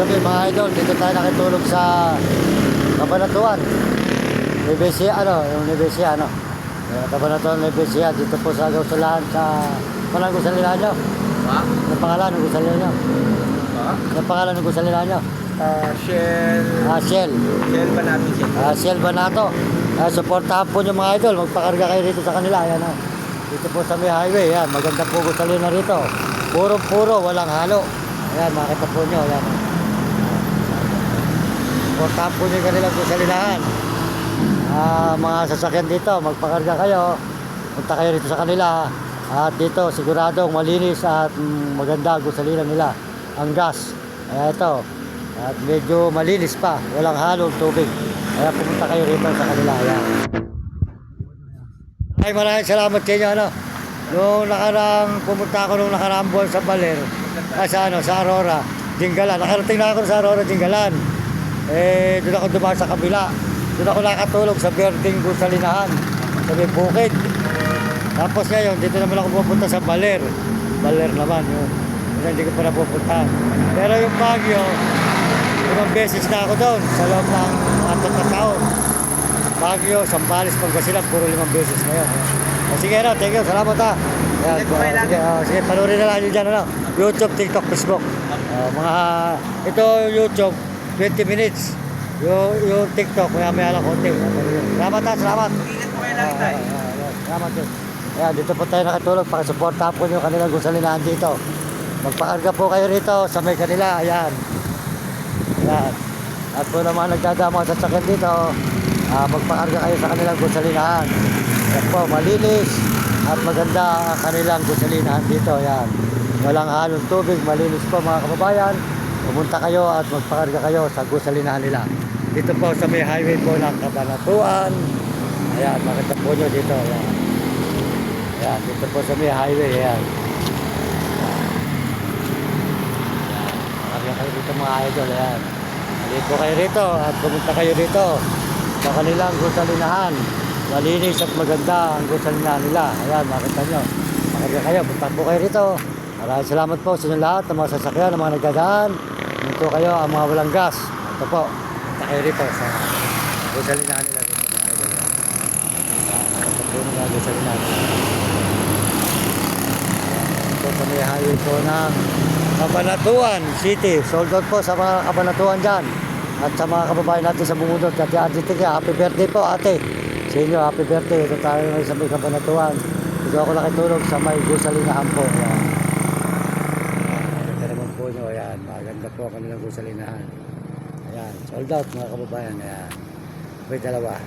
gabi mga idol, dito tayo nakitulog sa Cabanatuan. Nevesia, yung Nevesia, Cabanatuan, Nevesia, dito po sa Gausulahan sa Panang Gusalina nyo. Ha? Anong pangalan ng Gusalina nyo? Ha? Anong pangalan ng Gusalina nyo? Shell. Shell. Shell ba natin siya? Shell Banato. Supportahan po nyo mga idol, magpakarga kayo rito sa kanila. Ayan, dito po sa may highway, yan. Maganda po Gusalina rito. Puro, walang halo. Ayan, makita po nyo. Ayan. Supportahan po nyo yung kanilang Gusalinahan. Mga sasakyan dito, magpakarga kayo. Punta kayo rito sa kanila. At dito, siguradong malinis at maganda ang Gusalina nila. Ang gas. Ayan ito. At medyo malinis pa. Walang halong tubig. Kaya pumunta kayo rito sa kanila. Ayan. Maraming salamat sa inyo. Nung pumunta ako nung nakaraang buwan sa Baler. Sa Aurora, Dingalan. Nakarating na ako sa Aurora, Dingalan. Doon ako dumaan sa kabila. Doon ako nakatulog sa Berding Gusalinahan. Sa may bukid. Tapos ngayon, dito naman ako pupunta sa Baler. Baler naman yun. Hindi ko pa napupuntahan. Pero yung Baguio, 5 beses na ako doon sa loob ng mga 3 taon. Baguio, Sambales, Pangasinan, puro 5 beses na yun. Sige thank you, salamat sige, panurin na lang nyo dyan, YouTube, TikTok, Facebook. Ito YouTube, 20 minutes. Yung TikTok, maya lang konti. Salamat. Salamat yun. Ayan, dito po tayo nakatulog, pakisuportahan po nyo kanilang Gusalinahan dito. Magpakarga po kayo rito sa may kanila, ayan. At po naman nagdadama sa sasakyan dito, magpakarga kayo sa kanilang Gusalinahan. Ayan po, malinis at maganda ang kanilang Gusalinahan dito, ayan. Walang halong tubig, malinis po mga kababayan. Pumunta kayo at magpakarga kayo sa Gusalinahan nila. Dito po sa may highway po ng Cabanatuan. Ayan, makita po nyo dito, ayan. Ayan, dito po sa may highway, ayan. Karga kayo dito mga idol, ayan. Halito kayo rito at pumunta kayo rito sa kanilang Gusalinahan. Malinis at maganda ang Gusalinahan nila. Ayan, makita nyo. Makarga kayo, punta po kayo rito. Maraming salamat po sa inyo lahat ng mga sasakyan, ng mga nagdadaan. Ito kayo ang mga walang gas. Ito po, punta kayo rito sa Gusalinahan nila. Ito po mga Gusalinahan nila. Ito sa may highway po ng Cabanatuan City. Sold out po sa mga Cabanatuan dyan. At sa mga kababayan natin sa bumudot. Ate Ate, happy birthday po ate. Sa inyo, happy birthday. Ito tayo ngayon sa may Cabanatuan. Dito ako nakitulog sa may Gusalinahan po. Ayan. Maganda naman po nyo. Ayan. Maganda po ang kanilang Gusalinahan. Ayan. Sold out mga kababayan. Ayan. May dalawa.